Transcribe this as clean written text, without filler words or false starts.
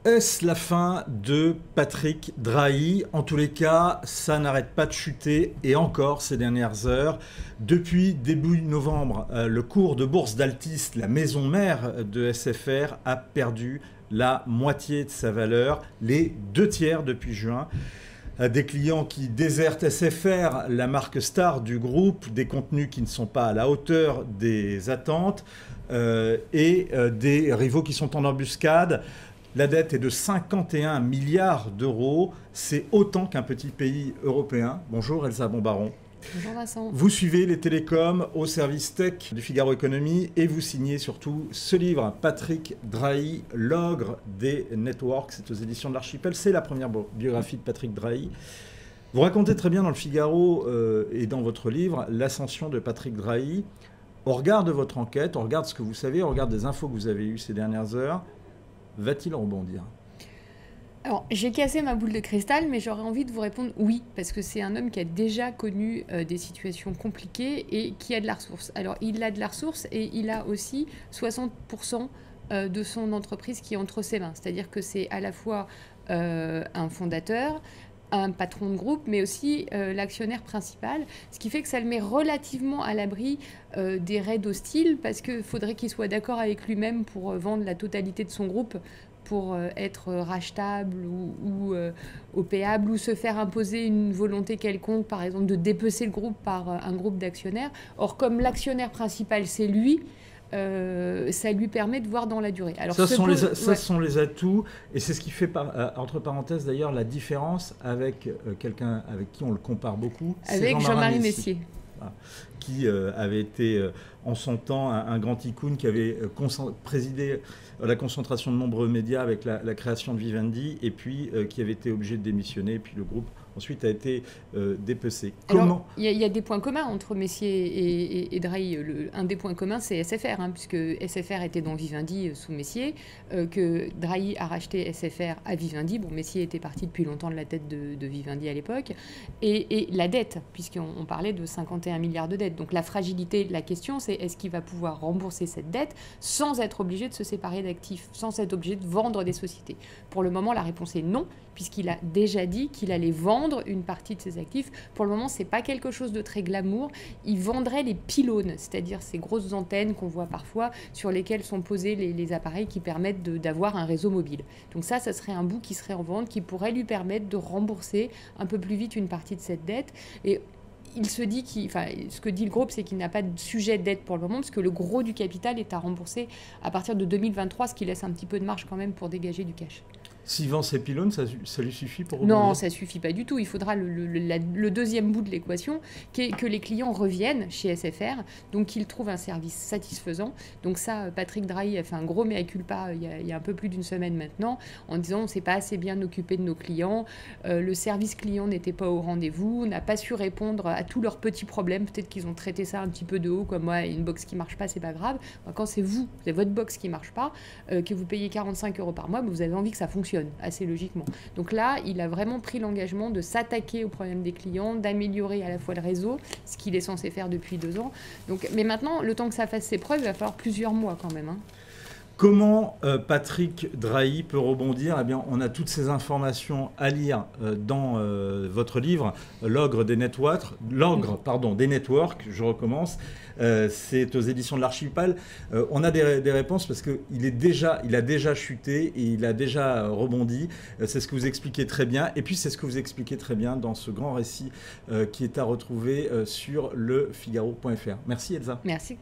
Est-ce la fin de Patrick Drahi? En tous les cas, ça n'arrête pas de chuter et encore ces dernières heures. Depuis début novembre, le cours de bourse d'Altis, la maison mère de SFR, a perdu la moitié de sa valeur, les 2/3 depuis juin. Des clients qui désertent SFR, la marque star du groupe, des contenus qui ne sont pas à la hauteur des attentes et des rivaux qui sont en embuscade. La dette est de 51 milliards d'euros. C'est autant qu'un petit pays européen. Bonjour Elsa Bombaron. Bonjour Vincent. Vous suivez les télécoms au service tech du Figaro Économie et vous signez surtout ce livre, Patrick Drahi, l'ogre des networks. C'est aux éditions de l'Archipel. C'est la première biographie de Patrick Drahi. Vous racontez très bien dans le Figaro et dans votre livre l'ascension de Patrick Drahi. Au regard de votre enquête, on regarde ce que vous savez, on regarde des infos que vous avez eues ces dernières heures. Va-t-il rebondir? Alors, j'ai cassé ma boule de cristal, mais j'aurais envie de vous répondre oui, parce que c'est un homme qui a déjà connu des situations compliquées et qui a de la ressource. Alors, il a de la ressource et il a aussi 60% de son entreprise qui est entre ses mains. C'est-à-dire que c'est à la fois un fondateur, un patron de groupe, mais aussi l'actionnaire principal, ce qui fait que ça le met relativement à l'abri des raids hostiles, parce qu'il faudrait qu'il soit d'accord avec lui-même pour vendre la totalité de son groupe, pour être rachetable ou opéable, ou se faire imposer une volonté quelconque, par exemple de dépecer le groupe par un groupe d'actionnaires. Or, comme l'actionnaire principal, c'est lui, ça lui permet de voir dans la durée. Alors, ce sont les atouts, et c'est ce qui fait, entre parenthèses d'ailleurs, la différence avec quelqu'un avec qui on le compare beaucoup. Avec Jean-Marie Messier. Voilà, qui avait été en son temps un grand tycoon qui avait présidé la concentration de nombreux médias avec la création de Vivendi, et puis qui avait été obligé de démissionner, et puis le groupe ensuite a été dépecé. Comment il y a des points communs entre Messier et Drahi. Un des points communs, c'est SFR, puisque SFR était dans Vivendi sous Messier, que Drahi a racheté SFR à Vivendi. Bon, Messier était parti depuis longtemps de la tête de Vivendi à l'époque. Et la dette, puisqu'on parlait de 51 milliards de dettes. Donc la fragilité de la question, c'est est-ce qu'il va pouvoir rembourser cette dette sans être obligé de se séparer d'actifs, sans être obligé de vendre des sociétés? Pour le moment, la réponse est non, puisqu'il a déjà dit qu'il allait vendre une partie de ses actifs. Pour le moment, ce n'est pas quelque chose de très glamour. Il vendrait les pylônes, c'est-à-dire ces grosses antennes qu'on voit parfois sur lesquelles sont posés les appareils qui permettent d'avoir un réseau mobile. Donc ça serait un bout qui serait en vente, qui pourrait lui permettre de rembourser un peu plus vite une partie de cette dette. Et il se dit ce que dit le groupe, c'est qu'il n'a pas de sujet de dette pour le moment, parce que le gros du capital est à rembourser à partir de 2023, ce qui laisse un petit peu de marge quand même pour dégager du cash. S'il vend ses pylônes, ça lui suffit pour rebondir? Non, ça ne suffit pas du tout. Il faudra le deuxième bout de l'équation, qui est que les clients reviennent chez SFR, donc qu'ils trouvent un service satisfaisant. Donc ça, Patrick Drahi a fait un gros mea culpa il y a un peu plus d'une semaine maintenant, en disant on ne s'est pas assez bien occupé de nos clients, le service client n'était pas au rendez-vous, on n'a pas su répondre à tous leurs petits problèmes. Peut-être qu'ils ont traité ça un petit peu de haut, comme moi, une box qui ne marche pas, c'est pas grave. Quand c'est votre box qui ne marche pas, que vous payez 45 € par mois, vous avez envie que ça fonctionne assez logiquement. Donc là, il a vraiment pris l'engagement de s'attaquer aux problèmes des clients, d'améliorer à la fois le réseau, ce qu'il est censé faire depuis 2 ans. Donc, mais maintenant, le temps que ça fasse ses preuves, il va falloir plusieurs mois quand même. Comment Patrick Drahi peut rebondir? Eh bien, on a toutes ces informations à lire dans votre livre, L'ogre des networks. Je recommence. C'est aux éditions de l'Archipel. On a des réponses parce qu'il a déjà chuté et il a déjà rebondi. C'est ce que vous expliquez très bien. Et puis, c'est ce que vous expliquez très bien dans ce grand récit qui est à retrouver sur lefigaro.fr. Merci Elsa. Merci.